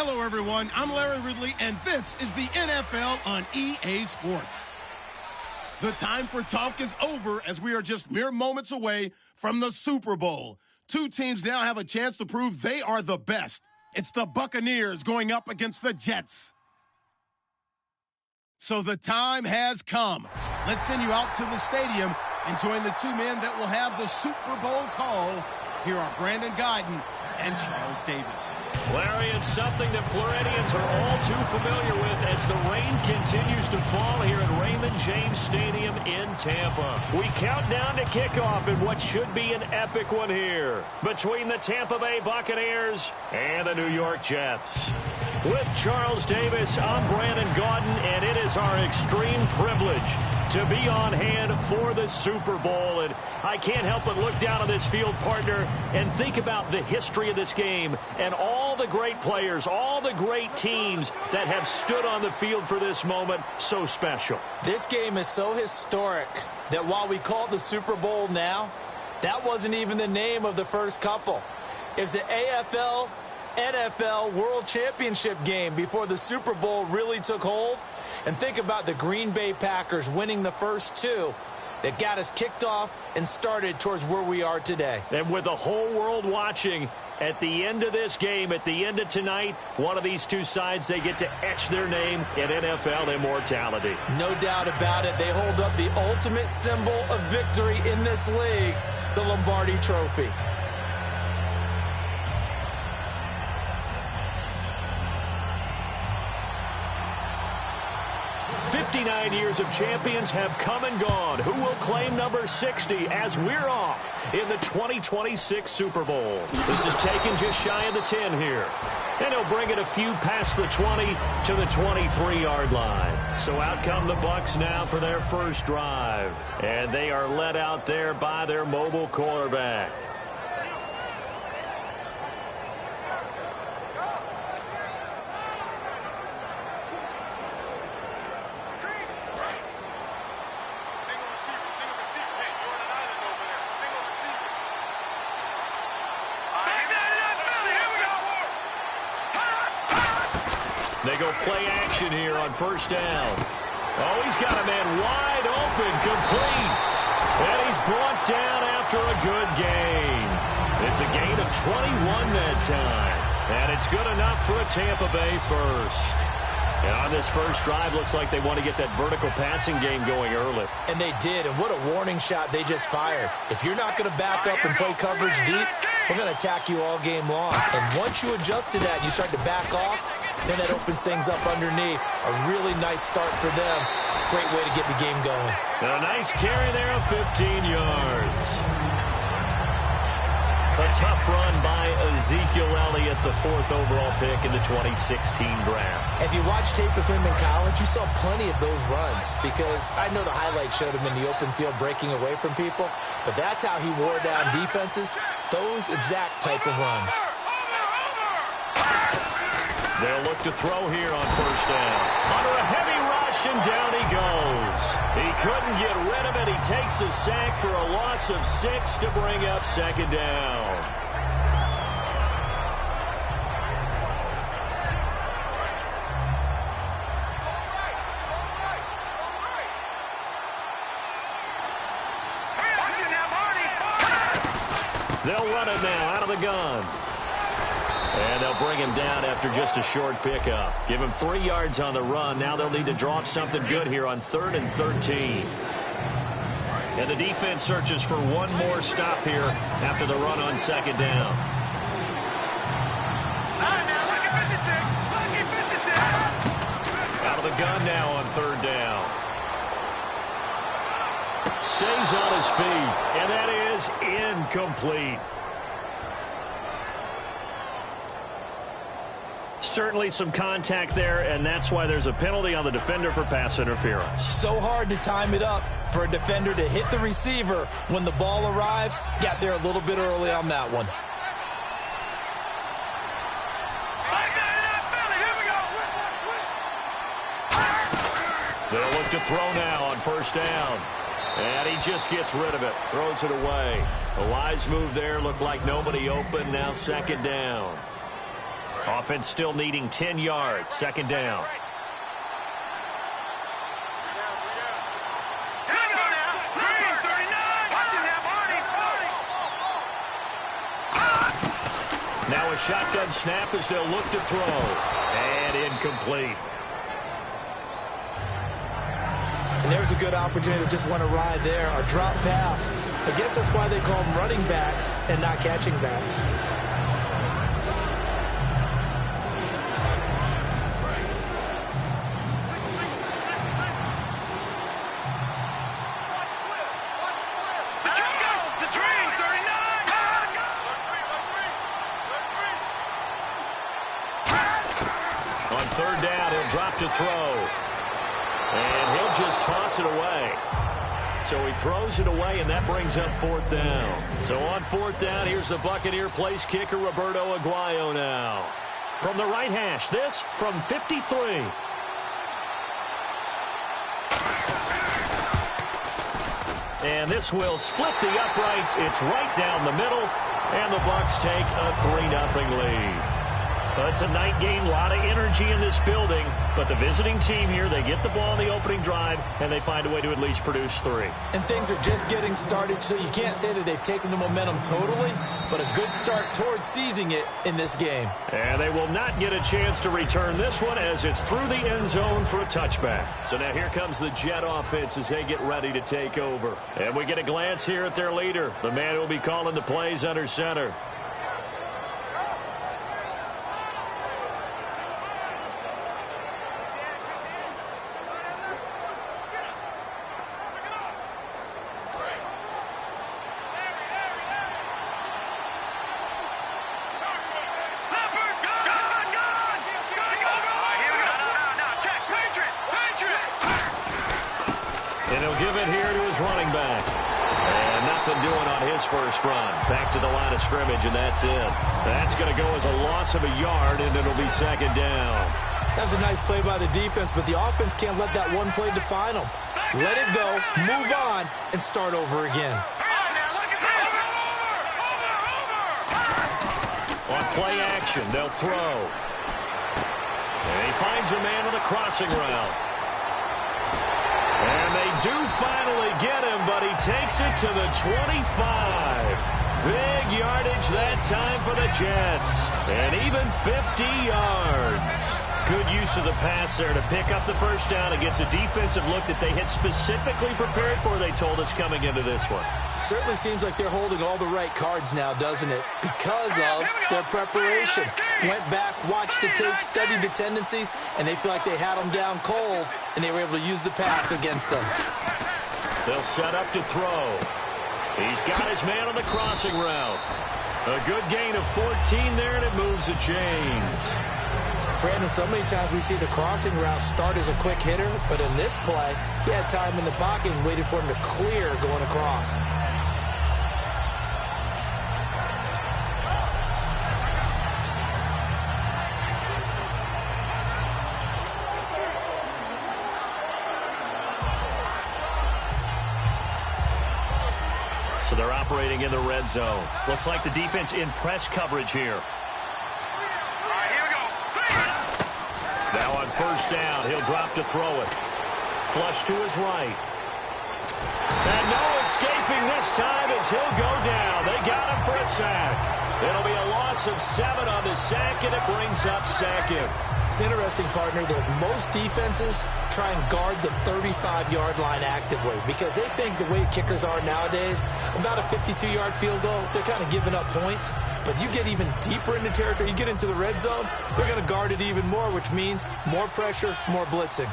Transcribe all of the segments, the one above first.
Hello, everyone. I'm Larry Ridley, and this is the NFL on EA Sports. The time for talk is over as we are just mere moments away from the Super Bowl. Two teams now have a chance to prove they are the best. It's the Buccaneers going up against the Jets. So the time has come. Let's send you out to the stadium and join the two men that will have the Super Bowl call. Here are Brandon Guyton and Charles Davis. Larry, it's something that Floridians are all too familiar with as the rain continues to fall here at Raymond James Stadium in Tampa. We count down to kickoff in what should be an epic one here between the Tampa Bay Buccaneers and the New York Jets. With Charles Davis, I'm Brandon Guyton, and it is our extreme privilege to be on hand for the Super Bowl. And I can't help but look down on this field, partner, and think about the history of this game and all the great players, all the great teams that have stood on the field for this moment so special. This game is so historic that while we call it the Super Bowl now, that wasn't even the name of the first couple. It's the AFL NFL World Championship game before the Super Bowl really took hold. And think about the Green Bay Packers winning the first two that got us kicked off and started towards where we are today. And with the whole world watching, at the end of this game, at the end of tonight, one of these two sides, they get to etch their name in NFL immortality. No doubt about it. They hold up the ultimate symbol of victory in this league, the Lombardi Trophy. 59 years of champions have come and gone. Who will claim number 60 as we're off in the 2026 Super Bowl? This is taken just shy of the 10 here. And he'll bring it a few past the 20 to the 23-yard line. So out come the Bucs now for their first drive. And they are led out there by their mobile quarterback. They go play action here on first down. Oh, he's got a man wide open, complete. And he's brought down after a good gain. It's a gain of 21 that time. And it's good enough for a Tampa Bay first. And on this first drive, looks like they want to get that vertical passing game going early. And they did, and what a warning shot they just fired. If you're not going to back up and play coverage deep, we're going to attack you all game long. And once you adjust to that and you start to back off, then that opens things up underneath. A really nice start for them. Great way to get the game going. And a nice carry there of 15 yards. A tough run by Ezekiel Elliott, the 4th overall pick in the 2016 draft. If you watch tape of him in college, you saw plenty of those runs because I know the highlights showed him in the open field breaking away from people, but that's how he wore down defenses, those exact type of runs. They'll look to throw here on first down. Under a heavy rush, and down he goes. He couldn't get rid of it. He takes a sack for a loss of 6 to bring up second down. They'll run it now out of the gun. And they'll bring him down after just a short pickup. Give him 3 yards on the run. Now they'll need to draw up something good here on 3rd and 13. And the defense searches for one more stop here after the run on second down. Out of the gun now on 3rd down. Stays on his feet, and that is incomplete. Certainly some contact there, and that's why there's a penalty on the defender for pass interference. So hard to time it up for a defender to hit the receiver when the ball arrives. Got there a little bit early on that one. They'll look to throw now on first down. And he just gets rid of it, throws it away. A wise move there, looked like nobody open, now second down. Offense still needing 10 yards. Second down. Now a shotgun snap as they'll look to throw. And incomplete. And there's a good opportunity to just want to ride there. A drop pass. I guess that's why they call them running backs and not catching backs. On third down, he'll drop to throw. And he'll just toss it away. So he throws it away, and that brings up fourth down. So on fourth down, here's the Buccaneer place kicker, Roberto Aguayo now. From the right hash, this from 53. And this will split the uprights. It's right down the middle, and the Bucs take a 3-0 lead. It's a night game, a lot of energy in this building, but the visiting team here, they get the ball in the opening drive, and they find a way to at least produce 3. And things are just getting started, so you can't say that they've taken the momentum totally, but a good start towards seizing it in this game. And they will not get a chance to return this one as it's through the end zone for a touchback. So now here comes the Jet offense as they get ready to take over. And we get a glance here at their leader, the man who will be calling the plays under center. And he'll give it here to his running back. And nothing doing on his first run. Back to the line of scrimmage, and that's it. That's going to go as a loss of a yard, and it'll be second down. That was a nice play by the defense, but the offense can't let that one play define them. Let it go, move on, and start over again. On play action, they'll throw. And he finds a man on the crossing route. And they do finally get him, but he takes it to the 25. Big yardage that time for the Jets. And even 50 yards. Good use of the pass there to pick up the first down against a defensive look that they had specifically prepared for, they told us, coming into this one. Certainly seems like they're holding all the right cards now, doesn't it? Because of their preparation. Went back, watched the tape, studied the tendencies, and they feel like they had them down cold, and they were able to use the pass against them. They'll set up to throw. He's got his man on the crossing route. A good gain of 14 there, and it moves the chains. Brandon, so many times we see the crossing route start as a quick hitter, but in this play, he had time in the pocket and waited for him to clear going across. So they're operating in the red zone. Looks like the defense in press coverage here. Now on first down, he'll drop to throw it. Flush to his right. And no escaping this time as he'll go down. They got him for a sack. It'll be a loss of 7 on the sack, and it brings up second. It's interesting, partner, that most defenses try and guard the 35-yard line actively because they think the way kickers are nowadays, about a 52-yard field goal, they're kind of giving up points. But you get even deeper into territory, you get into the red zone, they're going to guard it even more, which means more pressure, more blitzing.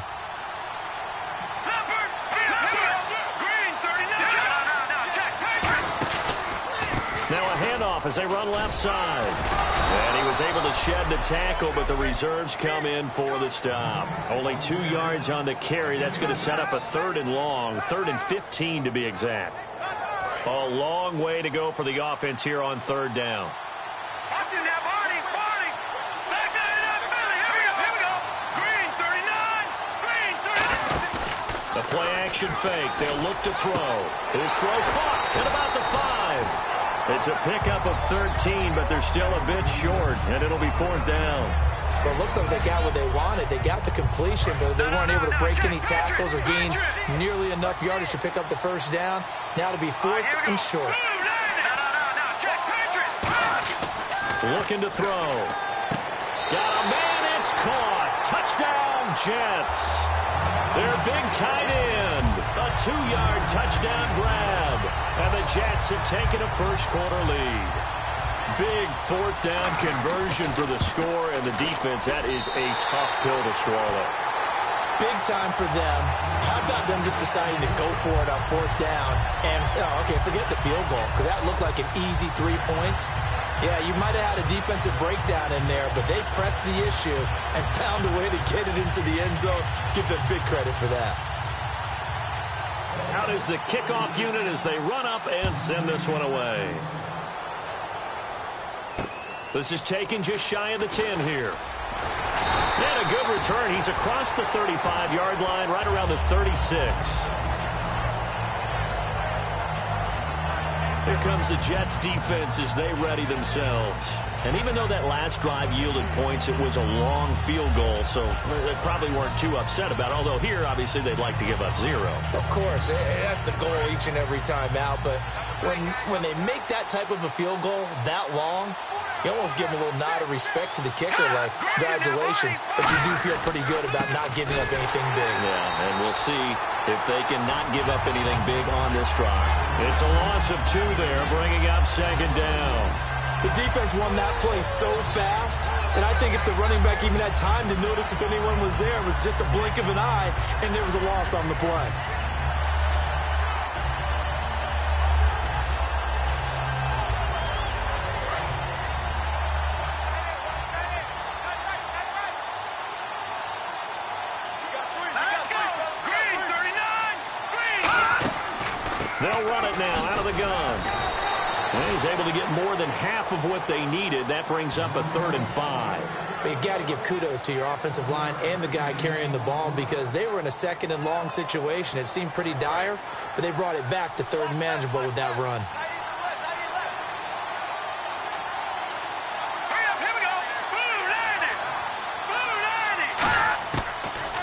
Now a handoff as they run left side. And he was able to shed the tackle, but the reserves come in for the stop. Only 2 yards on the carry. That's going to set up a 3rd and long, 3rd and 15 to be exact. A long way to go for the offense here on 3rd down. The play action fake. They'll look to throw. His throw caught at about the 5. It's a pickup of 13, but they're still a bit short, and it'll be 4th down. But it looks like they got what they wanted. They got the completion, but they weren't able to break any tackles or gain nearly enough yardage to pick up the first down. Now to be 4th and short. Looking to throw. Got a man, it's caught. Touchdown, Jets. Their big tight end. A 2-yard touchdown grab. And the Jets have taken a first-quarter lead. Big 4th down conversion for the score, and the defense, that is a tough pill to swallow. Big time for them. How about them just deciding to go for it on 4th down? And, okay, forget the field goal, because that looked like an easy 3 points. Yeah, you might have had a defensive breakdown in there, but they pressed the issue and found a way to get it into the end zone. Give them big credit for that. Out is the kickoff unit as they run up and send this one away. This is taken just shy of the 10 here. And a good return. He's across the 35-yard line, right around the 36. Here comes the Jets defense as they ready themselves. And even though that last drive yielded points, it was a long field goal, so they probably weren't too upset about it. Although here, obviously, they'd like to give up 0. Of course, that's the goal each and every time out. But when they make that type of a field goal that long, you almost give them a little nod of respect to the kicker, like, congratulations. But you do feel pretty good about not giving up anything big. Yeah, and we'll see if they can not give up anything big on this drive. It's a loss of 2 there, bringing up 2nd down. The defense won that play so fast that I think if the running back even had time to notice if anyone was there, it was just a blink of an eye, and there was a loss on the play. They'll run it now out of the gun. And he's able to get more than half of what they needed. That brings up a 3rd and 5. But you got to give kudos to your offensive line and the guy carrying the ball because they were in a 2nd and long situation. It seemed pretty dire, but they brought it back to 3rd and manageable with that run.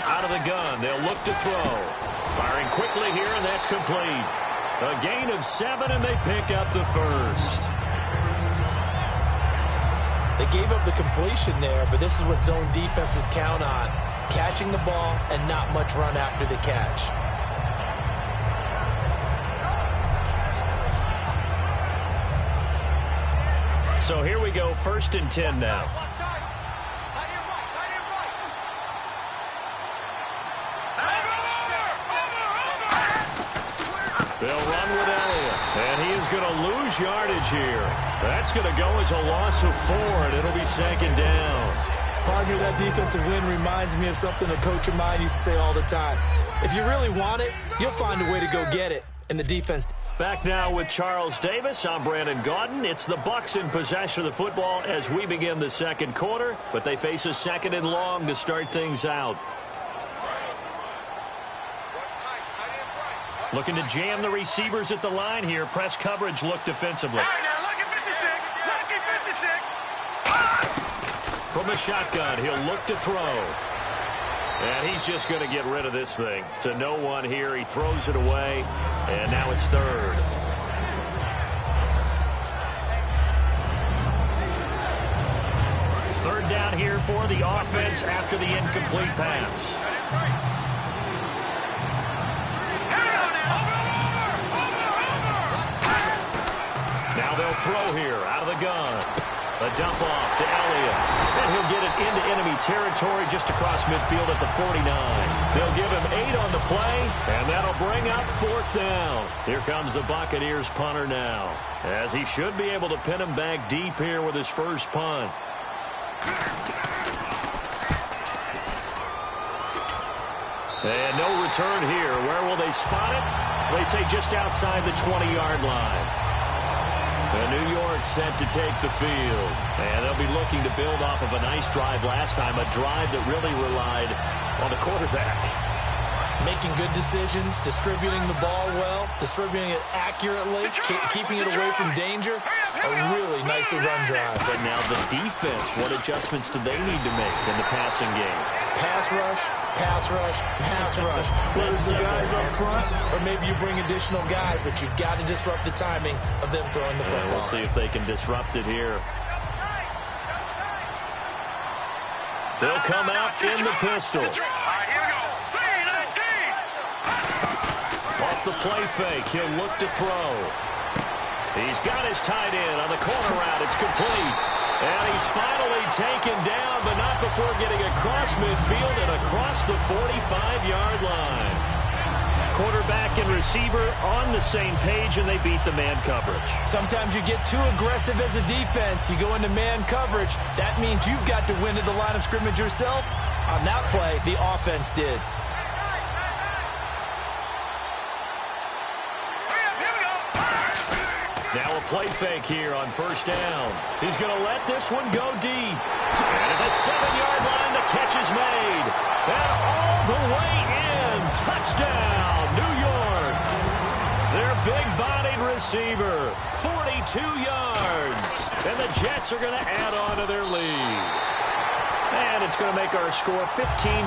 Out of the gun, they'll look to throw. Firing quickly here, and that's complete. A gain of 7, and they pick up the first. They gave up the completion there, but this is what zone defenses count on. Catching the ball and not much run after the catch. So here we go, 1st and 10 now. They'll run with Elliott, and he is going to lose yardage here. That's going to go as a loss of 4, and it'll be 2nd down. Partner, that defensive win reminds me of something a coach of mine used to say all the time. If you really want it, you'll find a way to go get it. And the defense. Back now with Charles Davis. I'm Brandon Gaudin. It's the Bucs in possession of the football as we begin the 2nd quarter, but they face a 2nd and long to start things out. Looking to jam the receivers at the line here. Press coverage look defensively. From the shotgun, he'll look to throw. And he's just going to get rid of this thing. To no one here. He throws it away. And now it's 3rd. Third down here for the offense after the incomplete pass. Now they'll throw here out of the gun. A dump off to Elliott. And he'll get it into enemy territory just across midfield at the 49. They'll give him 8 on the play, and that'll bring up 4th down. Here comes the Buccaneers punter now, as he should be able to pin him back deep here with his first punt. And no return here. Where will they spot it? They say just outside the 20-yard line. And New York set to take the field. And they'll be looking to build off of a nice drive last time, a drive that really relied on the quarterback. making good decisions, distributing the ball well, distributing it accurately, keeping it away from danger. A really nicely run drive. But now the defense, what adjustments do they need to make in the passing game? Pass rush, pass rush, pass rush. Whether it's the guys up front or maybe you bring additional guys, but you've got to disrupt the timing of them throwing the football. We'll see if they can disrupt it here. They'll come out in the pistol. Off the play fake, he'll look to throw. He's got his tight end on the corner route. It's complete. And he's finally taken down, but not before getting across midfield and across the 45-yard line. Quarterback and receiver on the same page, and they beat the man coverage. Sometimes you get too aggressive as a defense. You go into man coverage. That means you've got to win at the line of scrimmage yourself. On that play, the offense did. Now a play fake here on first down. He's going to let this one go deep. And at the 7-yard line, the catch is made. And all the way in. Touchdown, New York. Their big-bodied receiver, 42 yards. And the Jets are going to add on to their lead. And it's going to make our score 15-3.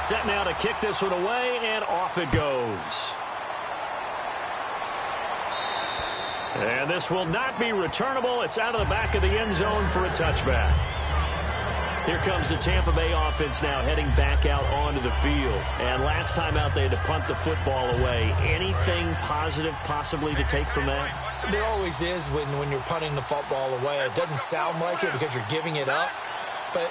Set now to kick this one away, and off it goes. And this will not be returnable. It's out of the back of the end zone for a touchback. Here comes the Tampa Bay offense now heading back out onto the field. And last time out, they had to punt the football away. Anything positive possibly to take from that? There always is when you're punting the football away. It doesn't sound like it because you're giving it up. But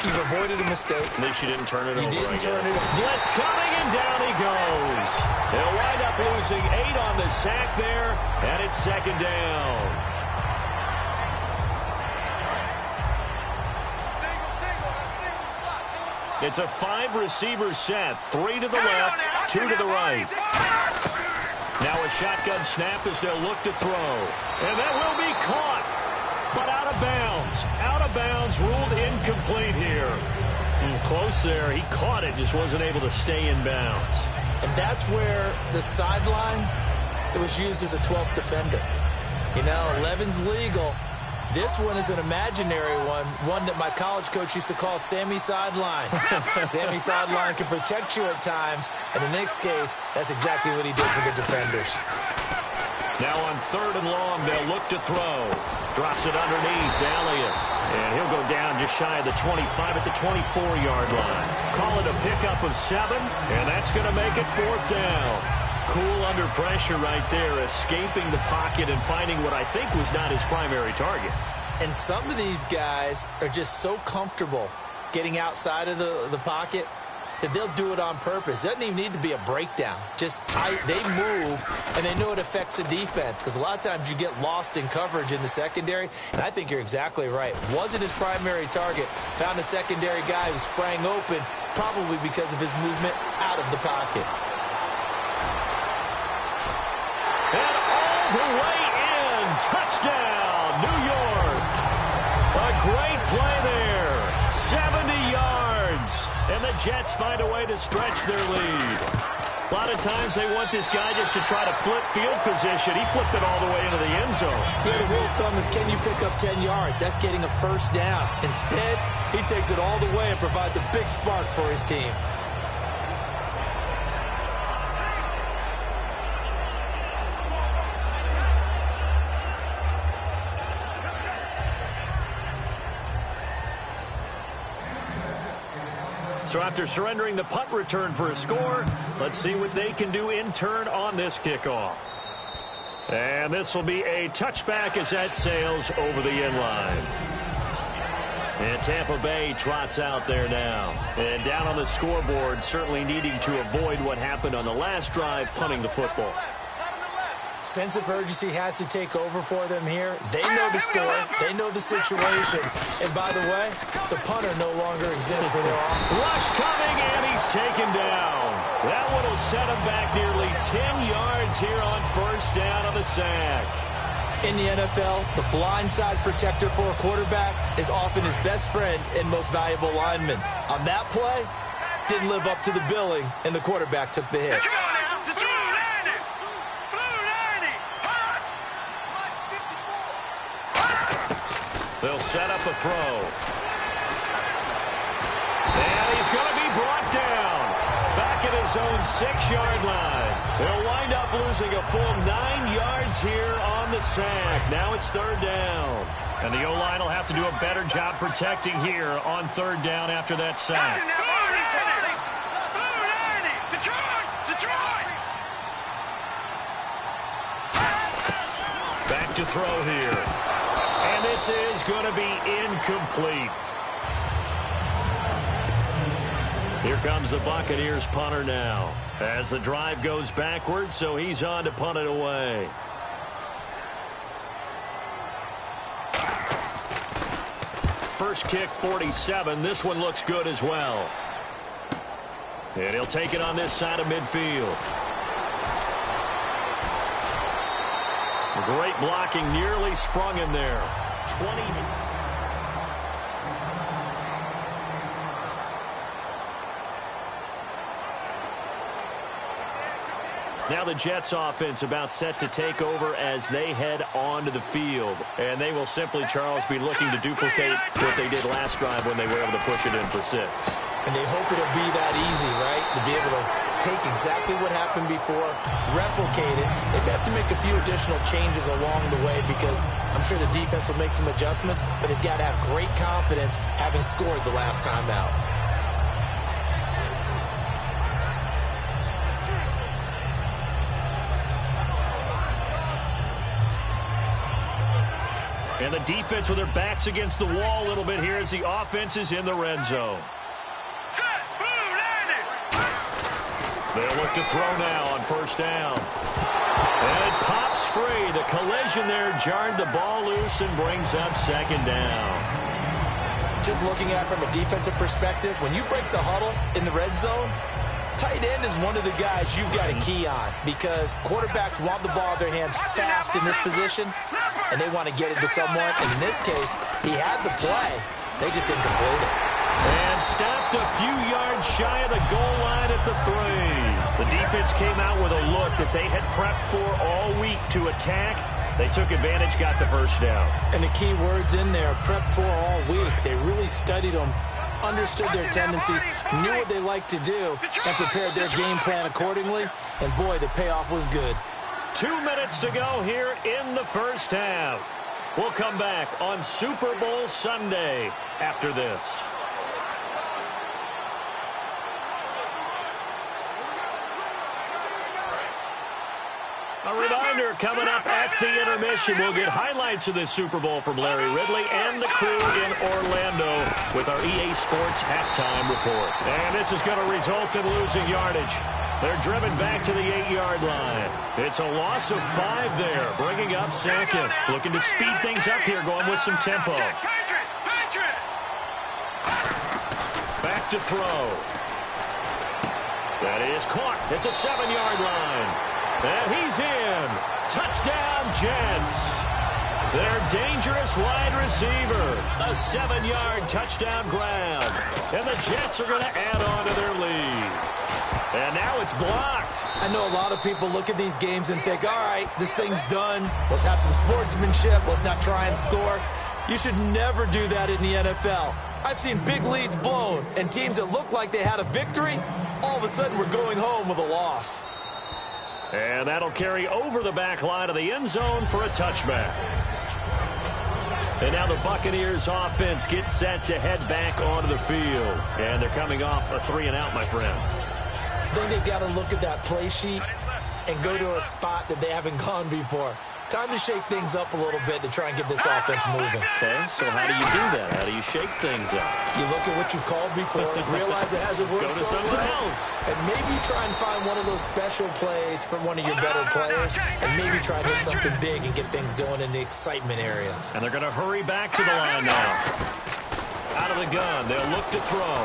you've avoided a mistake. At least you didn't turn it over. You didn't turn it over. Blitz coming, and down he goes. They'll wind up losing 8 on the sack there, and it's second down. It's a 5-receiver set. 3 to the left, 2 to the right. Now a shotgun snap as they'll look to throw. And that will be caught. But out of bounds. Out of bounds, ruled incomplete here. Close there. He caught it, just wasn't able to stay in bounds. And that's where the sideline, it was used as a 12th defender. You know, 11's legal. This one is an imaginary one that my college coach used to call Sammy Sideline. Sammy Sideline can protect you at times. And in this case, that's exactly what he did for the defenders. Now on 3rd and long, they'll look to throw. Drops it underneath to Elliott. And he'll go down just shy of the 25 at the 24-yard line. Call it a pickup of 7, and that's going to make it 4th down. Cool under pressure right there, escaping the pocket and finding what I think was not his primary target. And some of these guys are just so comfortable getting outside of the pocket that they'll do it on purpose. It doesn't even need to be a breakdown. Just they move, and they know it affects the defense, because a lot of times you get lost in coverage in the secondary, and I think you're exactly right. Wasn't his primary target. Found a secondary guy who sprang open, probably because of his movement out of the pocket. And all the way in. Touchdown, New York. A great play there. 70 yards. And the Jets find a way to stretch their lead. A lot of times they want this guy just to try to flip field position. He flipped it all the way into the end zone. Yeah, the rule of thumb is, can you pick up 10 yards? That's getting a first down. Instead, he takes it all the way and provides a big spark for his team. So after surrendering the punt return for a score, let's see what they can do in turn on this kickoff. And this will be a touchback as that sails over the end line. And Tampa Bay trots out there now. And down on the scoreboard, certainly needing to avoid what happened on the last drive, punting the football. Sense of urgency has to take over for them here. They know the score. They know the situation. And by the way, the punter no longer exists for their offense. Rush coming, and he's taken down. That one will set him back nearly 10 yards here on first down on the sack. In the NFL, the blindside protector for a quarterback is often his best friend and most valuable lineman. On that play, didn't live up to the billing, and the quarterback took the hit. They'll set up a throw. And he's going to be brought down. Back at his own 6-yard line. They'll wind up losing a full 9 yards here on the sack. Now it's 3rd down. And the O-line will have to do a better job protecting here on 3rd down after that sack. Back to throw here. And this is going to be incomplete. Here comes the Buccaneers punter now. As the drive goes backwards, so he's on to punt it away. First kick, 47. This one looks good as well. And he'll take it on this side of midfield. Great blocking, nearly sprung him there. 20. Now the Jets offense about set to take over as they head onto the field. And they will simply, Charles, be looking to duplicate what they did last drive when they were able to push it in for 6. And they hope it'll be that easy, right? To be able to take exactly what happened before, replicate it. They have to make a few additional changes along the way because I'm sure the defense will make some adjustments, but they've got to have great confidence having scored the last time out. And the defense with their backs against the wall a little bit here as the offense is in the red zone. They'll look to throw now on 1st down. And it pops free. The collision there jarred the ball loose and brings up 2nd down. Just looking at it from a defensive perspective, when you break the huddle in the red zone, tight end is one of the guys you've got to key on because quarterbacks want the ball in their hands fast in this position, and they want to get it to someone. And in this case, he had the play. They just didn't complete it. And stopped a few yards shy of the goal line at the 3. The defense came out with a look that they had prepped for all week to attack. They took advantage, got the 1st down. And the key words in there, prepped for all week. They really studied them, understood their tendencies, knew what they liked to do, and prepared their game plan accordingly. And, boy, the payoff was good. 2 minutes to go here in the 1st half. We'll come back on Super Bowl Sunday after this. A reminder, coming up at the intermission, we'll get highlights of this Super Bowl from Larry Ridley and the crew in Orlando with our EA Sports halftime report. And this is going to result in losing yardage. They're driven back to the 8-yard line. It's a loss of 5 there, bringing up 2nd. Looking to speed things up here, going with some tempo. Back to throw. That is caught at the 7-yard line. And he's in. Touchdown, Jets. Their dangerous wide receiver. A 7-yard touchdown grab. And the Jets are going to add on to their lead. And now it's blocked. I know a lot of people look at these games and think, all right, this thing's done. Let's have some sportsmanship. Let's not try and score. You should never do that in the NFL. I've seen big leads blown, and teams that look like they had a victory, all of a sudden we're going home with a loss. And that'll carry over the back line of the end zone for a touchback. And now the Buccaneers offense gets set to head back onto the field. And they're coming off a 3-and-out, my friend. I think they've got to look at that play sheet and go to a spot that they haven't gone before. Time to shake things up a little bit to try and get this offense moving. Okay, so how do you do that? How do you shake things up? You look at what you've called before, realize it hasn't worked. Go to something else. And maybe try and find one of those special plays from one of your better players, and maybe try and hit something big and get things going in the excitement area. And they're going to hurry back to the line now. Out of the gun, they'll look to throw.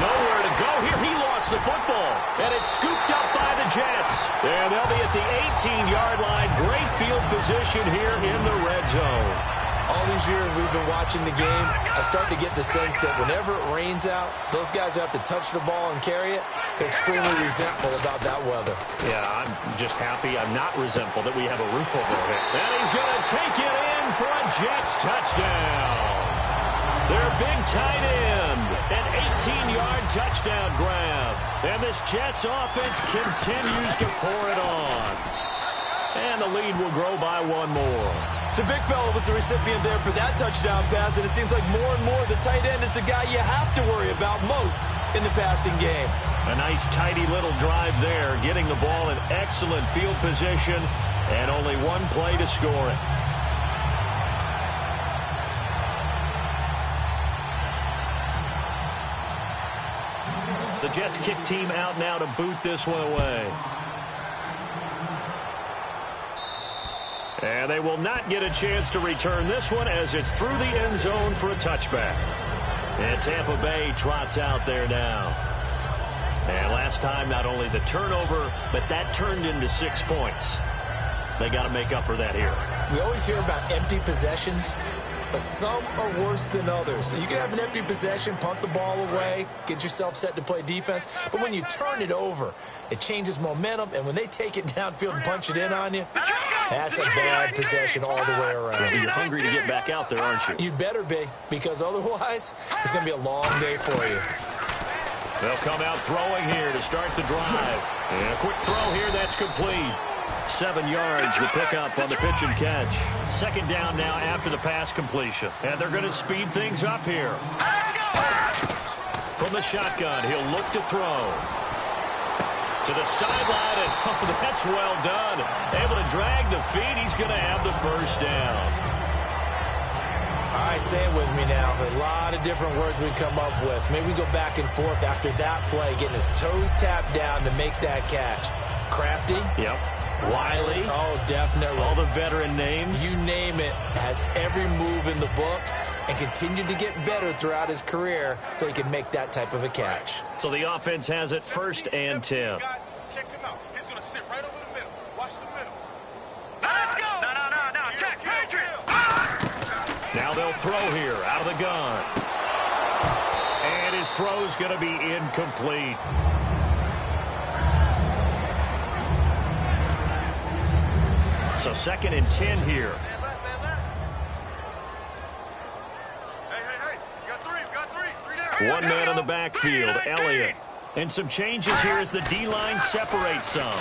Nowhere to go here. He lost the football, and it's scooped up by the Jets. And they'll be at the 18-yard line. Great field position here in the red zone. All these years we've been watching the game, I start to get the sense that whenever it rains out, those guys who have to touch the ball and carry it, they're extremely resentful about that weather. Yeah, I'm just happy I'm not resentful that we have a roof over our head. And he's going to take it in for a Jets touchdown. Their big tight end, an 18-yard touchdown grab. And this Jets offense continues to pour it on. And the lead will grow by one more. The big fella was the recipient there for that touchdown pass, and it seems like more and more the tight end is the guy you have to worry about most in the passing game. A nice, tidy little drive there, getting the ball in excellent field position, and only one play to score it. The Jets kick team out now to boot this one away. And they will not get a chance to return this one as it's through the end zone for a touchback. And Tampa Bay trots out there now. And last time, not only the turnover, but that turned into 6 points. They got to make up for that here. We always hear about empty possessions, but some are worse than others. You can have an empty possession, punt the ball away, get yourself set to play defense, but when you turn it over, it changes momentum, and when they take it downfield and punch it in on you, that's a bad possession all the way around. Yeah, you're hungry to get back out there, aren't you? You better be, because otherwise, it's going to be a long day for you. They'll come out throwing here to start the drive. And a quick throw here, that's complete. 7 yards, the pickup on the pitch and catch. Second down now after the pass completion. And they're going to speed things up here. From the shotgun, he'll look to throw. To the sideline, and oh, that's well done. Able to drag the feet. He's going to have the first down. All right, say it with me now. There's a lot of different words we come up with. Maybe we go back and forth after that play, getting his toes tapped down to make that catch. Crafty. Yep. Wiley. Oh, definitely. All the veteran names. You name it. Has every move in the book and continued to get better throughout his career so he can make that type of a catch. So the offense has it first and 10. Check him out. He's going to sit right over the middle. Watch the middle. Let's go. No. Check. Patriot. Now they'll throw here out of the gun. And his throw's going to be incomplete. So second and 10 here. Man left. Hey. We got three down. One man in the backfield, Elliott. And some changes here as the D-line separates some.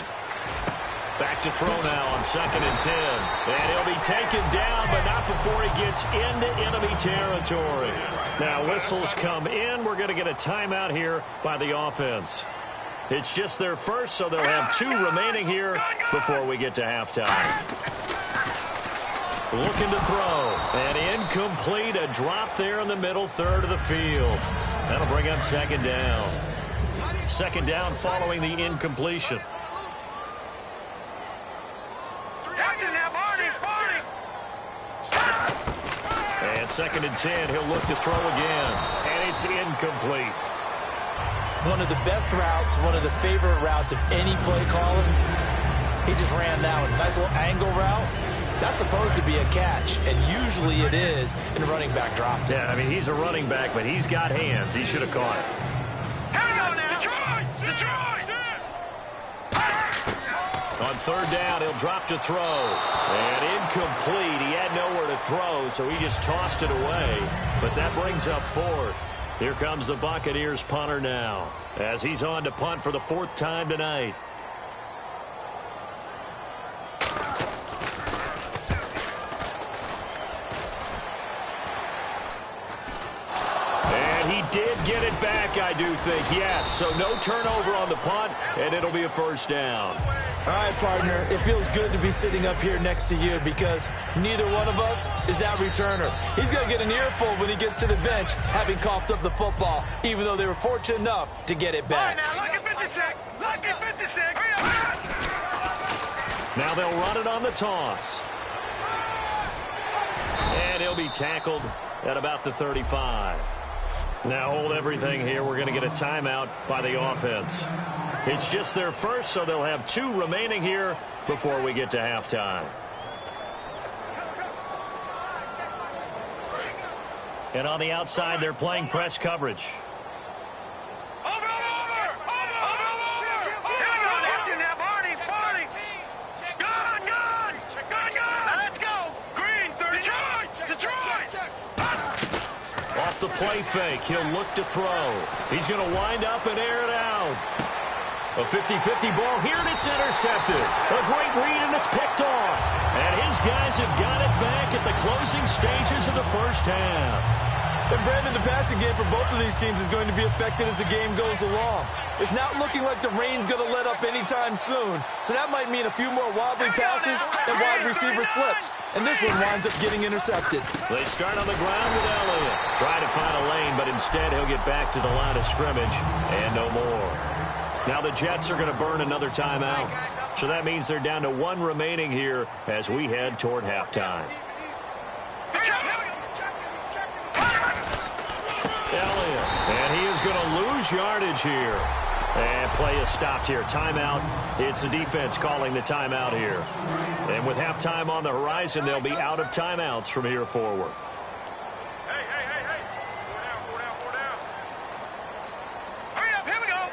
Back to throw now on second and 10. And he'll be taken down, but not before he gets into enemy territory. Now whistles come in. We're going to get a timeout here by the offense. It's just their first, so they'll have 2 remaining here before we get to halftime. Looking to throw. And incomplete. A drop there in the middle third of the field. That'll bring up second down. Second down following the incompletion. And second and 10, he'll look to throw again. And it's incomplete. One of the best routes, one of the favorite routes of any play caller. He just ran that one. Nice little angle route. That's supposed to be a catch, and usually it is in a running back drop down. Yeah, I mean, he's a running back, but he's got hands. He should have caught it. Here we go now. Detroit. On third down, he'll drop to throw. And incomplete. He had nowhere to throw, so he just tossed it away. But that brings up fourth. Here comes the Buccaneers punter now, as he's on to punt for the 4th time tonight. And he did get it back, I do think, yes. So no turnover on the punt, and it'll be a first down. All right, partner, it feels good to be sitting up here next to you because neither one of us is that returner. He's going to get an earful when he gets to the bench, having coughed up the football, even though they were fortunate enough to get it back. All right, now, look at 56. Now they'll run it on the toss. And he'll be tackled at about the 35. Now hold everything here. We're going to get a timeout by the offense. It's just their first, so they'll have 2 remaining here before we get to halftime. And on the outside, they're playing press coverage. Off the play fake, he'll look to throw. He's going to wind up and air it out. A 50-50 ball here, and it's intercepted. A great read, and it's picked off. And his guys have got it back at the closing stages of the first half. And Brandon, the passing game for both of these teams is going to be affected as the game goes along. It's not looking like the rain's going to let up anytime soon. So that might mean a few more wobbly passes and wide receiver slips. And this one winds up getting intercepted. They start on the ground with Elliott. Trying to find a lane, but instead he'll get back to the line of scrimmage and no more. Now the Jets are going to burn another timeout. So that means they're down to 1 remaining here as we head toward halftime. Elliott, and he is going to lose yardage here. And play is stopped here. Timeout. It's the defense calling the timeout here. And with halftime on the horizon, they'll be out of timeouts from here forward. Hey. Go down. Hurry up, here we go.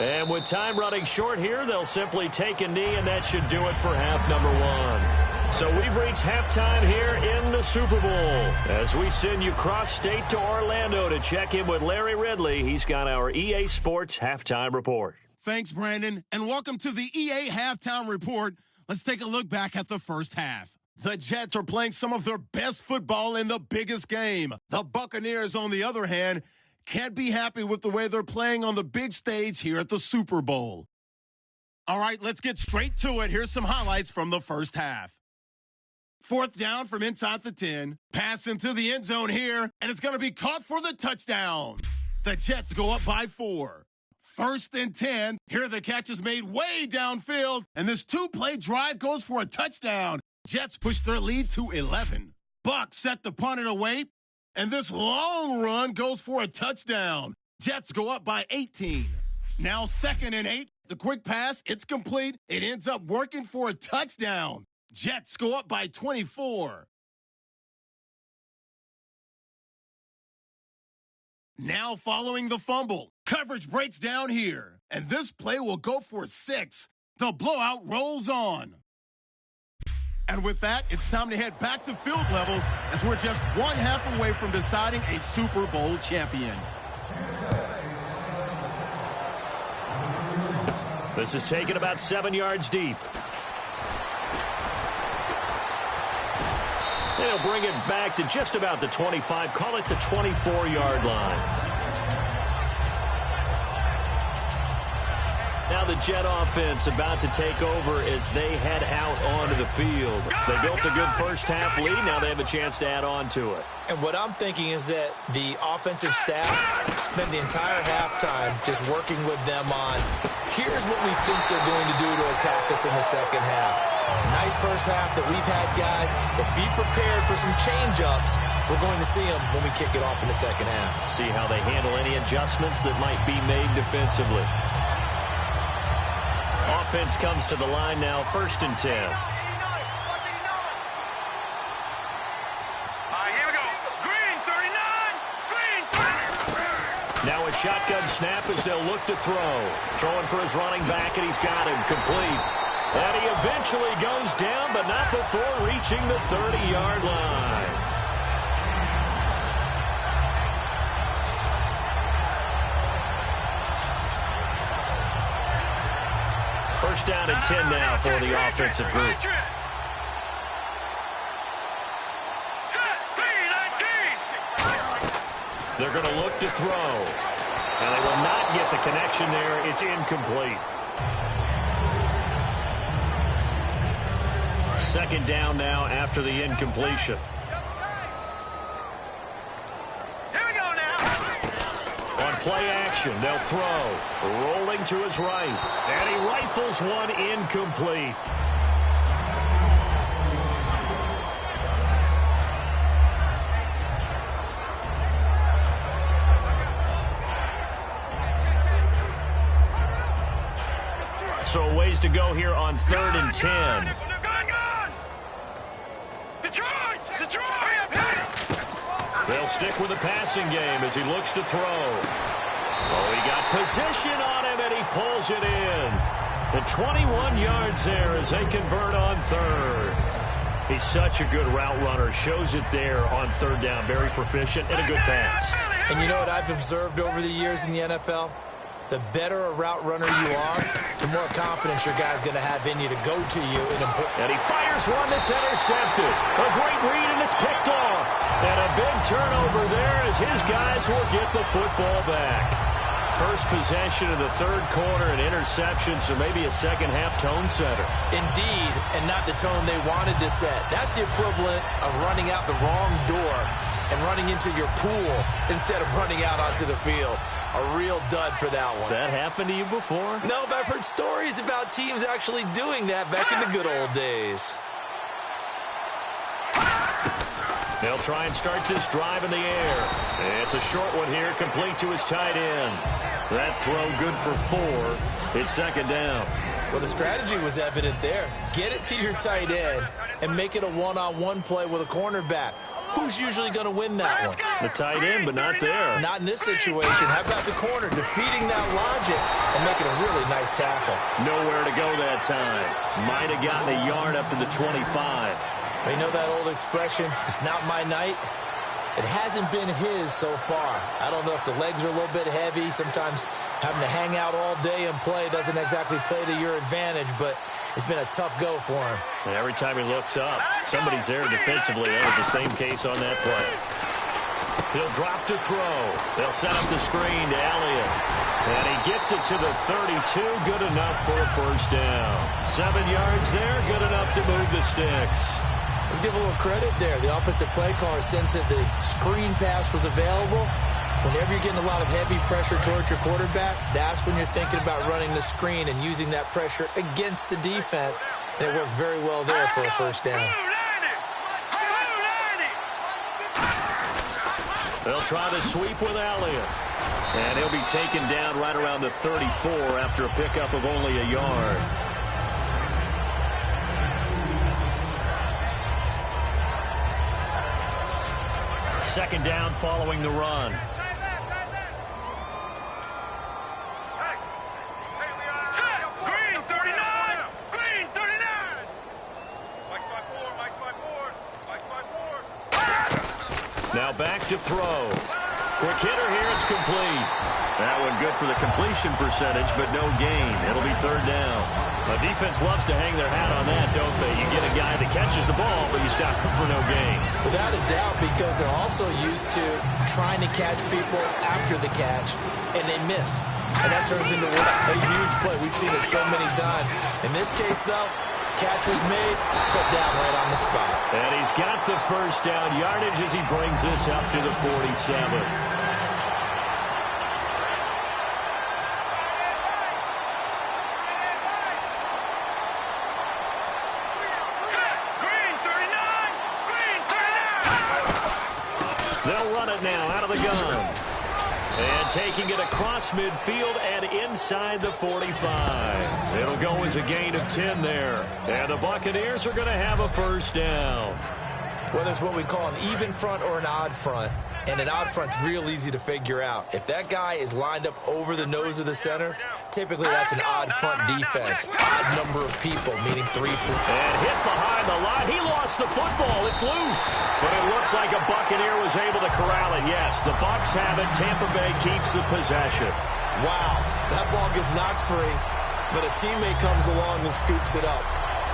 And with time running short here, they'll simply take a knee, and that should do it for half number 1. So we've reached halftime here in the Super Bowl as we send you cross-state to Orlando to check in with Larry Ridley. He's got our EA Sports Halftime Report. Thanks, Brandon, and welcome to the EA Halftime Report. Let's take a look back at the first half. The Jets are playing some of their best football in the biggest game. The Buccaneers, on the other hand, can't be happy with the way they're playing on the big stage here at the Super Bowl. All right, let's get straight to it. Here's some highlights from the first half. 4th down from inside the 10. Pass into the end zone here, and it's going to be caught for the touchdown. The Jets go up by 4. 1st and 10. Here the catch is made way downfield, and this 2-play drive goes for a touchdown. Jets push their lead to 11. Buck set the punt away, and this long run goes for a touchdown. Jets go up by 18. Now 2nd and 8. The quick pass, it's complete. It ends up working for a touchdown. Jets go up by 24. Now following the fumble, coverage breaks down here, and this play will go for 6. The blowout rolls on. And with that, it's time to head back to field level as we're just 1 half away from deciding a Super Bowl champion. This is taken about 7 yards deep. They'll bring it back to just about the 25. Call it the 24-yard line. Now the Jet offense about to take over as they head out onto the field. They built a good first half lead. Now they have a chance to add on to it. And what I'm thinking is that the offensive staff spend the entire halftime just working with them on, here's what we think they're going to do to attack us in the second half. Nice first half that we've had, guys, but be prepared for some change-ups. We're going to see them when we kick it off in the second half. See how they handle any adjustments that might be made defensively. Offense comes to the line now, 1st and 10. Here we go. Green, 39. Green, 30. Now a shotgun snap as they'll look to throw. Throwing for his running back, and he's got him complete. And he eventually goes down, but not before reaching the 30-yard line. First down and 10 now for the offensive group. They're going to look to throw. And they will not get the connection there. It's incomplete. 2nd down now after the incompletion. Here we go now. On play action, they'll throw. Rolling to his right. And he rifles one incomplete. So a ways to go here on 3rd and 10. Gun! Detroit! They'll stick with the passing game as he looks to throw. Oh, he got position on him, and he pulls it in. The 21 yards there as they convert on 3rd. He's such a good route runner. Shows it there on 3rd down. Very proficient and a good pass. And you know what I've observed over the years in the NFL? The better a route runner you are, the more confidence your guy's going to have in you to go to you. And he fires one that's intercepted. A great read, and it's picked off. And a big turnover there as his guys will get the football back. First possession of the 3rd quarter, an interception, so maybe a second-half tone setter. Indeed, and not the tone they wanted to set. That's the equivalent of running out the wrong door and running into your pool instead of running out onto the field. A real dud for that one. Has that happened to you before? No, but I've heard stories about teams actually doing that back in the good old days. They'll try and start this drive in the air. It's a short one here, complete to his tight end. That throw good for 4. It's 2nd down. Well, the strategy was evident there. Get it to your tight end and make it a one-on-one play with a cornerback. Who's usually going to win that one? The tight end, but not there. Not in this situation. How about the corner defeating that logic and making a really nice tackle? Nowhere to go that time. Might have gotten a yard up to the 25. You know that old expression, it's not my night? It hasn't been his so far. I don't know if the legs are a little bit heavy. Sometimes having to hang out all day and play doesn't exactly play to your advantage, but it's been a tough go for him. And every time he looks up, somebody's there defensively. That was the same case on that play. He'll drop to throw. They'll set up the screen to Elliott. And he gets it to the 32. Good enough for a 1st down. 7 yards there. Good enough to move the sticks. Let's give a little credit there. The offensive play caller sensed that the screen pass was available. Whenever you're getting a lot of heavy pressure towards your quarterback, that's when you're thinking about running the screen and using that pressure against the defense. And it worked very well there for a 1st down. They'll try the sweep with Elliott. And he'll be taken down right around the 34 after a pickup of only a yard. Second down following the run. Green 39! Green 39! Mike 5-4. Now back to throw. Quick hitter here, it's complete. That one good for the completion percentage, but no gain. It'll be 3rd down. The defense loves to hang their hat on that, don't they? You get a guy that catches the ball, but you stop him for no gain. Without a doubt, because they're also used to trying to catch people after the catch, and they miss. And that turns into a huge play. We've seen it so many times. In this case, though, catch was made, put down right on the spot. And he's got the 1st down yardage as he brings this up to the 47. They'll run it now out of the gun. And taking it across midfield and inside the 45. It'll go as a gain of 10 there. And the Buccaneers are going to have a 1st down. Whether it's what we call an even front or an odd front, and an odd front's real easy to figure out. If that guy is lined up over the nose of the center, typically that's an odd front defense. Odd number of people, meaning 3, 4. And hit behind the line. He lost the football. It's loose. But it looks like a Buccaneer was able to corral it. Yes, the Bucs have it. Tampa Bay keeps the possession. Wow, that ball gets knocked free, but a teammate comes along and scoops it up.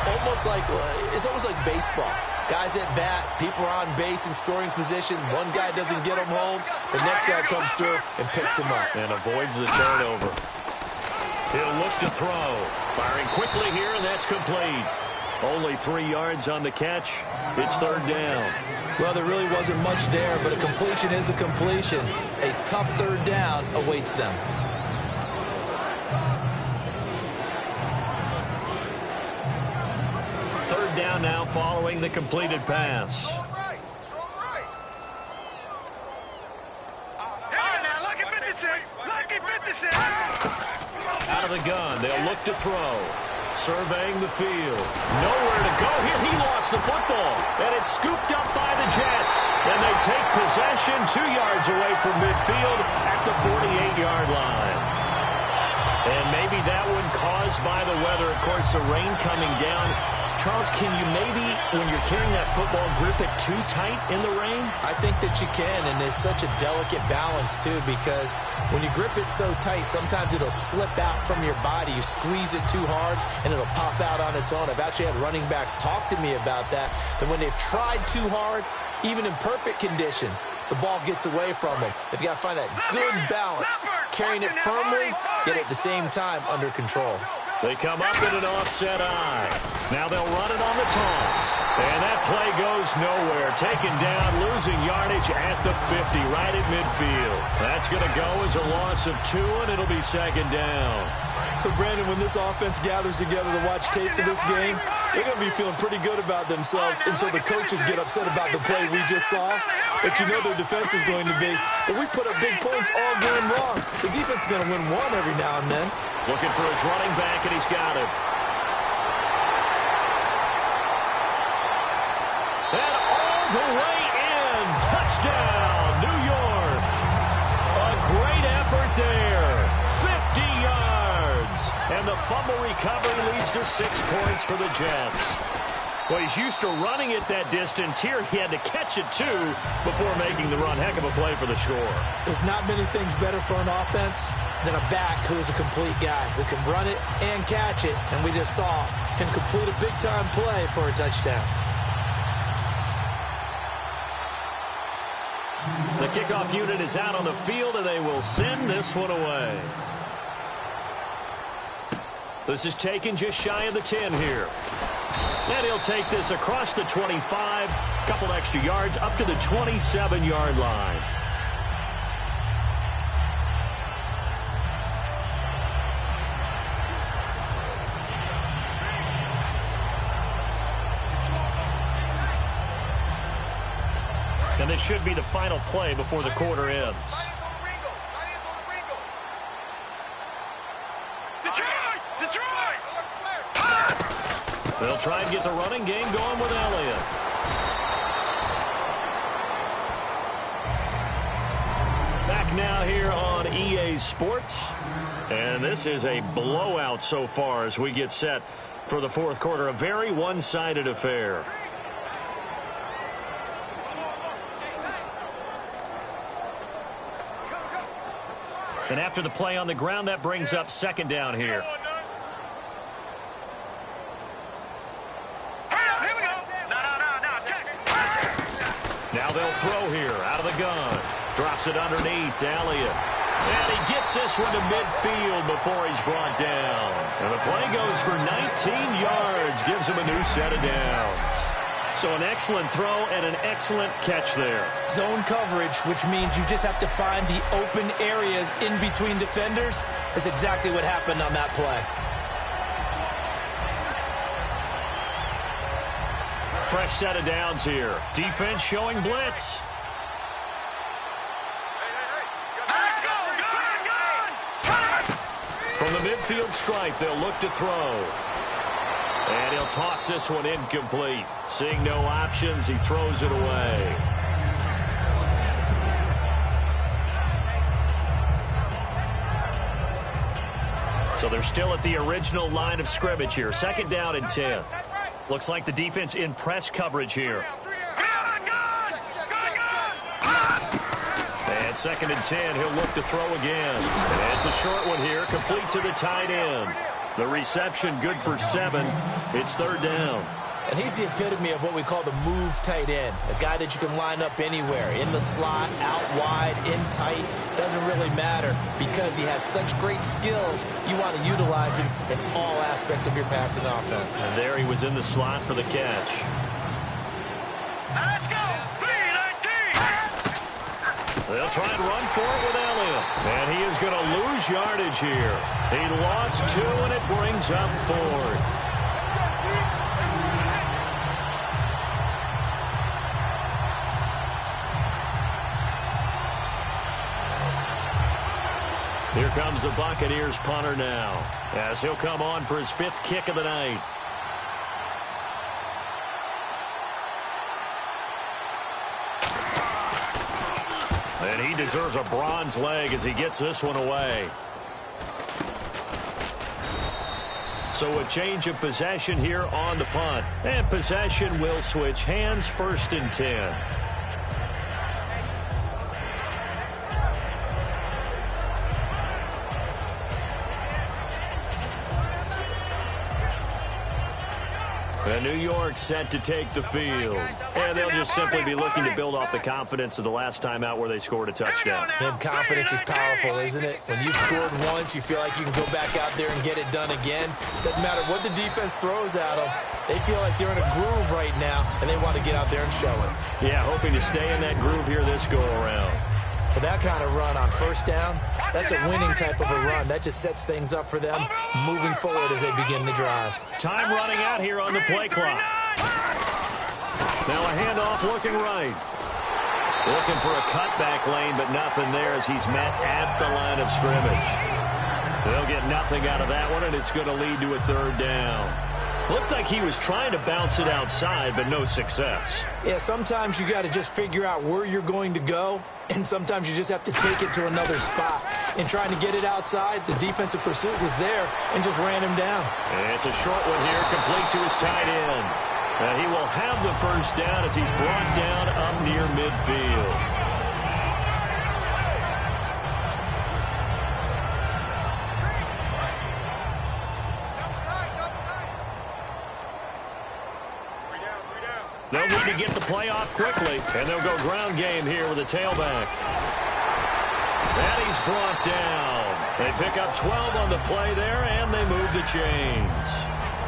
It's almost like baseball. Guys at bat, people are on base in scoring position. One guy doesn't get him home. The next guy comes through and picks him up. And avoids the turnover. He'll look to throw. Firing quickly here, and that's complete. Only 3 yards on the catch. It's 3rd down. Well, there really wasn't much there, but a completion is a completion. A tough 3rd down awaits them. Down now following the completed pass. Hey, now, lucky 56. Lucky 56. Out Out of the gun, they'll look to throw. Surveying the field. Nowhere to go here. He lost the football. And it's scooped up by the Jets. And they take possession 2 yards away from midfield at the 48-yard line. And maybe that one caused by the weather. Of course, the rain coming down. Charles, can you maybe, when you're carrying that football, grip it too tight in the rain? I think that you can, and it's such a delicate balance, too, because when you grip it so tight, sometimes it'll slip out from your body. You squeeze it too hard, and it'll pop out on its own. I've actually had running backs talk to me about that when they've tried too hard, even in perfect conditions, the ball gets away from them. They've got to find that good balance, carrying it firmly, yet at the same time under control. They come up in an offset eye. Now they'll run it on the toss. And that play goes nowhere. Taken down, losing yardage at the 50, right at midfield. That's going to go as a loss of 2, and it'll be second down. So, Brandon, when this offense gathers together to watch tape for this game, they're going to be feeling pretty good about themselves until the coaches get upset about the play we just saw. But you know their defense is going to be. But we put up big points all game long. The defense is going to win one every now and then. Looking for his running back, and he's got him. And all the way in. Touchdown, New York. A great effort there. 50 yards. And the fumble recovery leads to 6 points for the Jets. Well, he's used to running it that distance. Here he had to catch it, too, before making the run. Heck of a play for the score. There's not many things better for an offense than a back who is a complete guy who can run it and catch it. And we just saw him complete a big-time play for a touchdown. The kickoff unit is out on the field, and they will send this one away. This is taken just shy of the 10 here. And he'll take this across the 25, couple extra yards up to the 27-yard line. And this should be the final play before the quarter ends. They'll try and get the running game going with Elliott. Back now here on EA Sports. And this is a blowout so far as we get set for the fourth quarter. A very one-sided affair. And after the play on the ground, that brings up second down here. Now they'll throw here out of the gun. Drops it underneath to Elliott. And he gets this one to midfield before he's brought down. And the play goes for 19 yards. Gives him a new set of downs. So an excellent throw and an excellent catch there. Zone coverage, which means you just have to find the open areas in between defenders. That's exactly what happened on that play. Fresh set of downs here. Defense showing blitz. From the midfield stripe, they'll look to throw. And he'll toss this one incomplete. Seeing no options, he throws it away. So they're still at the original line of scrimmage here. Second down and 10. Looks like the defense in press coverage here. And second and 10, he'll look to throw again. And it's a short one here, complete to the tight end. The reception good for 7. It's third down. And he's the epitome of what we call the move tight end. A guy that you can line up anywhere. In the slot, out wide, in tight. Doesn't really matter because he has such great skills. You want to utilize him in all aspects of your passing offense. And there he was in the slot for the catch. Let's go! They'll try and run for it with Elliott. And he is going to lose yardage here. He lost 2, and it brings up 4th. Here comes the Buccaneers punter now, as he'll come on for his 5th kick of the night. And he deserves a bronze leg as he gets this one away. So a change of possession here on the punt. And possession will switch hands, 1st and 10. And New York set to take the field. And they'll just simply be looking to build off the confidence of the last time out where they scored a touchdown. And confidence is powerful, isn't it? When you've scored once, you feel like you can go back out there and get it done again. Doesn't matter what the defense throws at them. They feel like they're in a groove right now, and they want to get out there and show it. Yeah, hoping to stay in that groove here this go-around. But that kind of run on 1st down, that's a winning type of a run. That just sets things up for them moving forward as they begin the drive. Time running out here on the play clock. Now a handoff looking right. Looking for a cutback lane, but nothing there as he's met at the line of scrimmage. They'll get nothing out of that one, and it's going to lead to a 3rd down. Looked like he was trying to bounce it outside, but no success. Yeah, sometimes you got to just figure out where you're going to go, and sometimes you just have to take it to another spot. In trying to get it outside, the defensive pursuit was there and just ran him down. It's a short one here, complete to his tight end. And he will have the 1st down as he's brought down up near midfield. They'll need to get the play off quickly, and they'll go ground game here with a tailback. And he's brought down. They pick up 12 on the play there, and they move the chains.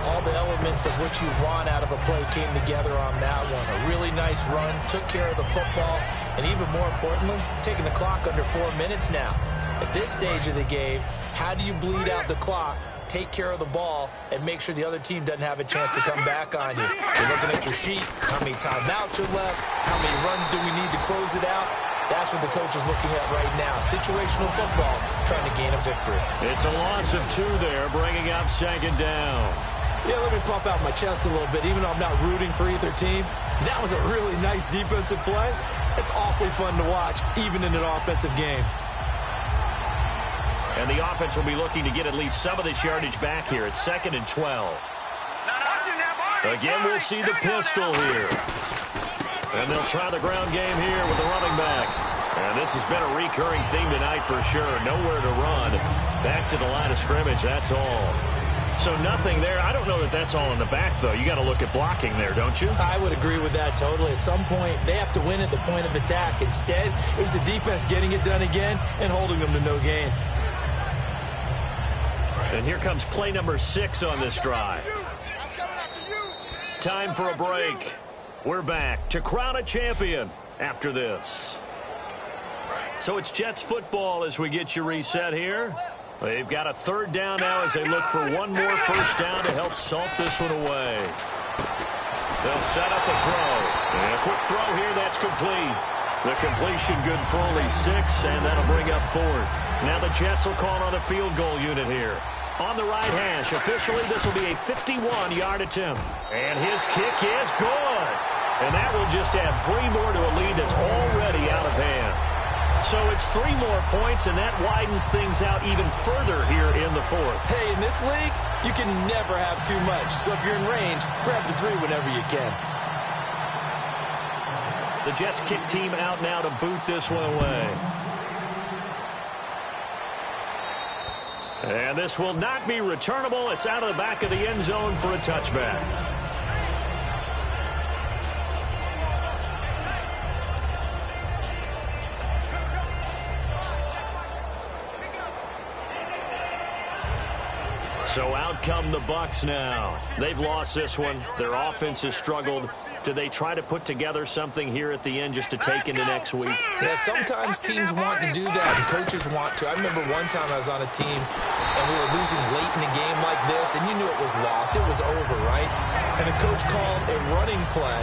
All the elements of what you want out of a play came together on that one. A really nice run, took care of the football, and even more importantly, taking the clock under 4 minutes now. At this stage of the game, how do you bleed out the clock, take care of the ball, and make sure the other team doesn't have a chance to come back on you? You're looking at your sheet, how many timeouts are left, how many runs do we need to close it out? That's what the coach is looking at right now. Situational football, trying to gain a victory. It's a loss of 2 there, bringing up 2nd down. Yeah, let me pump out my chest a little bit, even though I'm not rooting for either team. That was a really nice defensive play. It's awfully fun to watch, even in an offensive game. And the offense will be looking to get at least some of this yardage back here. It's 2nd and 12. Again, we'll see the pistol here. And they'll try the ground game here with the running back. And this has been a recurring theme tonight for sure. Nowhere to run. Back to the line of scrimmage, that's all. So nothing there. I don't know that that's all in the back, though. You got to look at blocking there, don't you? I would agree with that totally. At some point, they have to win at the point of attack. Instead, it was the defense getting it done again and holding them to no gain. And here comes play number 6 on this drive. Time for a break. We're back to crown a champion after this. So it's Jets football as we get you reset here. They've got a 3rd down now as they look for one more 1st down to help salt this one away. They'll set up the throw. And a quick throw here, that's complete. The completion good for only 6, and that'll bring up 4th. Now the Jets will call on a field goal unit here. On the right hash, officially this will be a 51-yard attempt. And his kick is good. And that will just add 3 more to a lead that's already out of hand. So it's 3 more points, and that widens things out even further here in the 4th. Hey, in this league, you can never have too much. So if you're in range, grab the 3 whenever you can. The Jets kick team out now to boot this one away. And this will not be returnable. It's out of the back of the end zone for a touchback. So out come the Bucs now. They've lost this one. Their offense has struggled. Do they try to put together something here at the end just to take into next week? Yeah, sometimes teams want to do that, and coaches want to. I remember one time I was on a team, and we were losing late in a game like this, and you knew it was lost. It was over, right? And the coach called a running play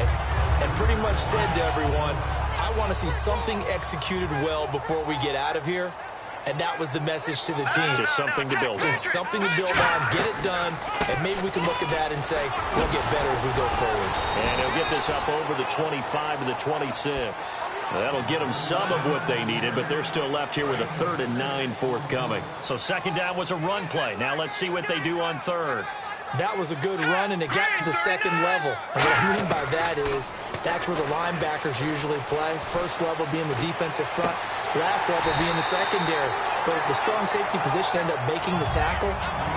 and pretty much said to everyone, I want to see something executed well before we get out of here. And that was the message to the team. Just something to build on. Just something to build on, get it done, and maybe we can look at that and say, we'll get better as we go forward. And he'll get this up over the 25 to the 26. That'll get them some of what they needed, but they're still left here with a 3rd and 9 forthcoming. So second down was a run play. Now let's see what they do on third. That was a good run, and it got to the second level. And what I mean by that is that's where the linebackers usually play. First level being the defensive front, last level being the secondary. But the strong safety position ended up making the tackle,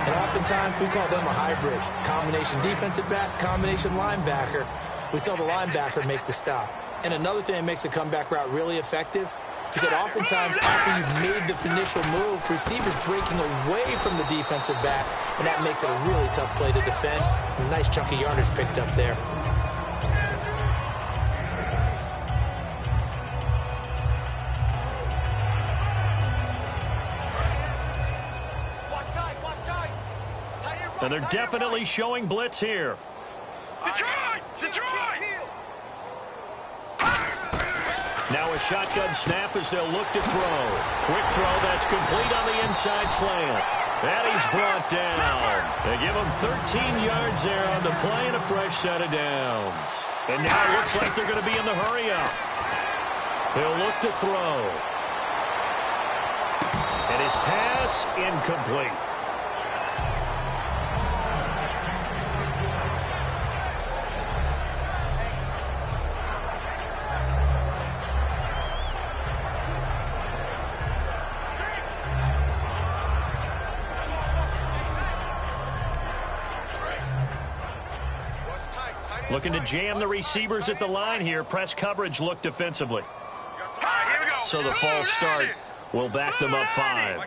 and oftentimes we call them a hybrid. Combination defensive back, combination linebacker. We saw the linebacker make the stop. And another thing that makes the comeback route really effective is that oftentimes after you've made the initial move, receivers breaking away from the defensive back, and that makes it a really tough play to defend. And a nice chunk of yardage picked up there. And they're definitely showing blitz here. Detroit! Detroit! Now a shotgun snap as they'll look to throw. Quick throw that's complete on the inside slant. And he's brought down. They give him 13 yards there on the play and a fresh set of downs. And now it looks like they're going to be in the hurry-up. He'll look to throw. And his pass incomplete. Looking to jam the receivers at the line here. Press coverage look defensively. Here we go. So the false start will back them up 5.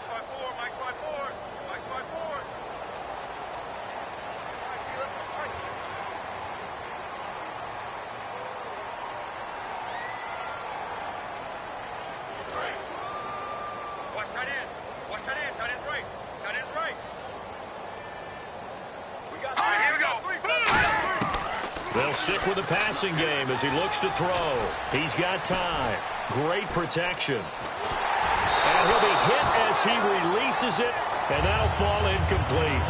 Watch tight end. Watch tight end. Tight end's right. Tight end's right. We got Here we go. They'll stick with the passing game as he looks to throw. He's got time. Great protection. And he'll be hit as he releases it, and that'll fall incomplete.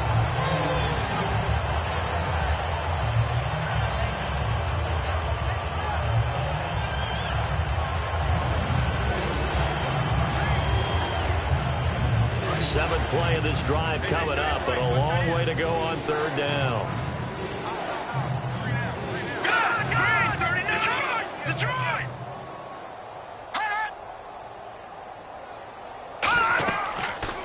Seventh play of this drive coming up, but a long way to go on third down. Detroit!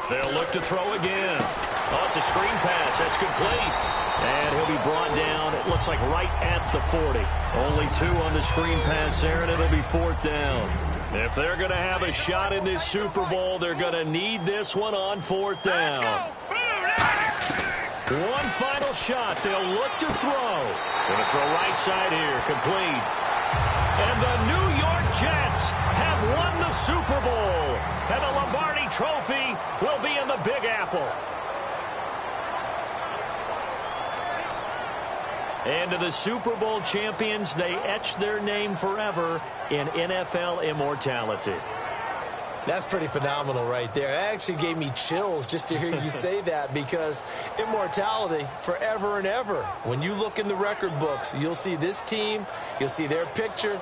They'll look to throw again. Oh, it's a screen pass. That's complete. And he'll be brought down, it looks like right at the 40. Only 2 on the screen pass there, and it'll be 4th down. If they're going to have a shot in this Super Bowl, they're going to need this one on 4th down. One final shot. They'll look to throw. Going to throw right side here. Complete. And the New York Jets have won the Super Bowl. And the Lombardi Trophy will be in the Big Apple. And to the Super Bowl champions, they etch their name forever in NFL immortality. That's pretty phenomenal right there. It actually gave me chills just to hear you say that, because immortality forever and ever. When you look in the record books, you'll see this team, you'll see their picture,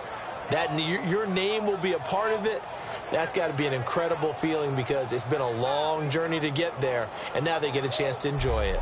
that your name will be a part of it. That's got to be an incredible feeling, because it's been a long journey to get there, and now they get a chance to enjoy it.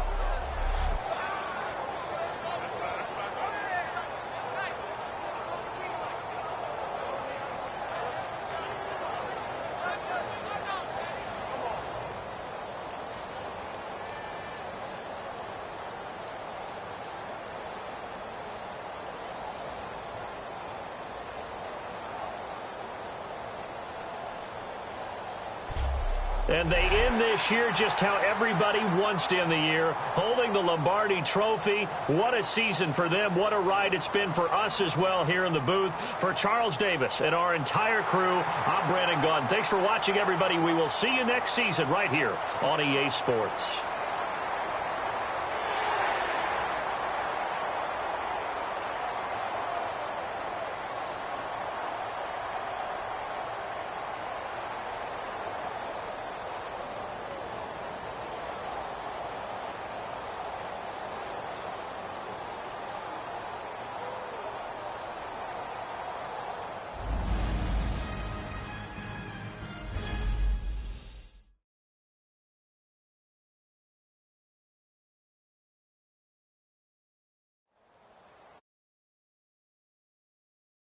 And they end this year just how everybody wants to end the year, holding the Lombardi Trophy. What a season for them. What a ride it's been for us as well here in the booth. For Charles Davis and our entire crew, I'm Brandon Gaudin. Thanks for watching, everybody. We will see you next season right here on EA Sports.